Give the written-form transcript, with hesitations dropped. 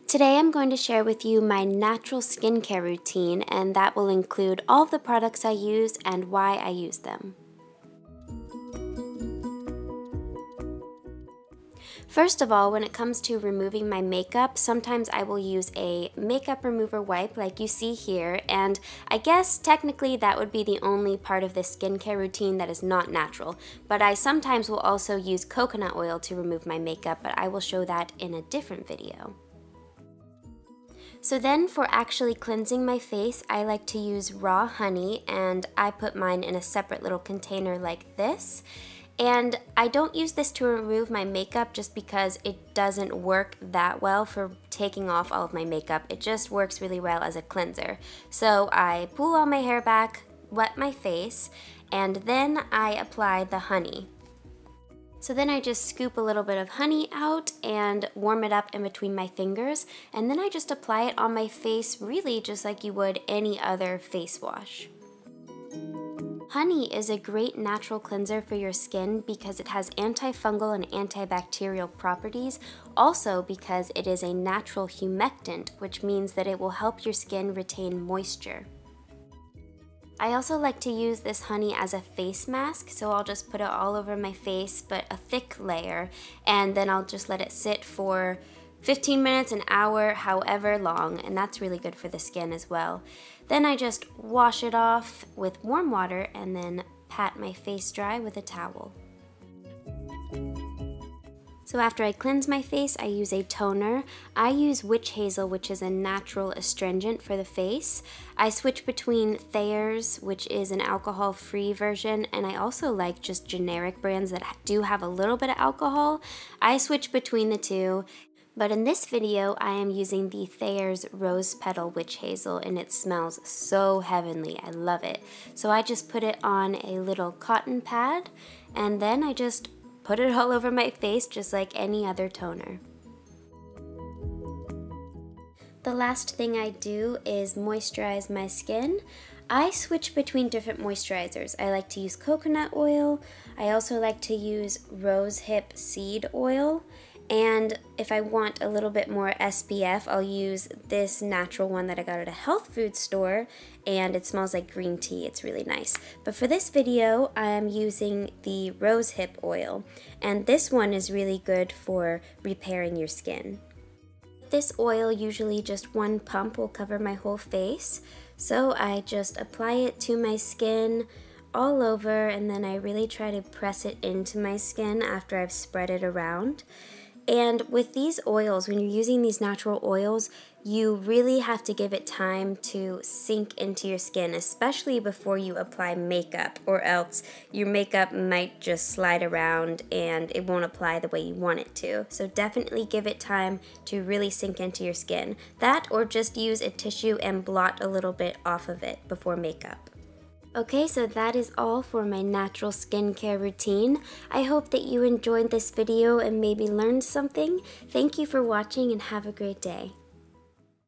Today I'm going to share with you my natural skincare routine, and that will include all of the products I use and why I use them. First of all, when it comes to removing my makeup, sometimes I will use a makeup remover wipe like you see here, and I guess technically that would be the only part of this skincare routine that is not natural, but I sometimes will also use coconut oil to remove my makeup, but I will show that in a different video. So then for actually cleansing my face, I like to use raw honey, and I put mine in a separate little container like this. And I don't use this to remove my makeup just because it doesn't work that well for taking off all of my makeup. It just works really well as a cleanser. So I pull all my hair back, wet my face, and then I apply the honey. So then I just scoop a little bit of honey out and warm it up in between my fingers, and then I just apply it on my face really just like you would any other face wash. Honey is a great natural cleanser for your skin because it has antifungal and antibacterial properties, also because it is a natural humectant, which means that it will help your skin retain moisture. I also like to use this honey as a face mask, so I'll just put it all over my face, but a thick layer, and then I'll just let it sit for 15 minutes, an hour, however long, and that's really good for the skin as well. Then I just wash it off with warm water and then pat my face dry with a towel. So after I cleanse my face, I use a toner. I use Witch Hazel, which is a natural astringent for the face. I switch between Thayer's, which is an alcohol-free version, and I also like just generic brands that do have a little bit of alcohol. I switch between the two. But in this video, I am using the Thayer's Rose Petal Witch Hazel, and it smells so heavenly. I love it. So I just put it on a little cotton pad, and then I just put it all over my face just like any other toner. The last thing I do is moisturize my skin. I switch between different moisturizers. I like to use coconut oil. I also like to use Rosehip seed oil. And if I want a little bit more SPF, I'll use this natural one that I got at a health food store, and it smells like green tea. It's really nice. But for this video, I am using the Rosehip oil, and this one is really good for repairing your skin. This oil, usually just one pump will cover my whole face, so I just apply it to my skin all over, and then I really try to press it into my skin after I've spread it around. And with these oils, when you're using these natural oils, you really have to give it time to sink into your skin, especially before you apply makeup, or else your makeup might just slide around and it won't apply the way you want it to. So definitely give it time to really sink into your skin. That, or just use a tissue and blot a little bit off of it before makeup. Okay, so that is all for my natural skincare routine. I hope that you enjoyed this video and maybe learned something. Thank you for watching and have a great day.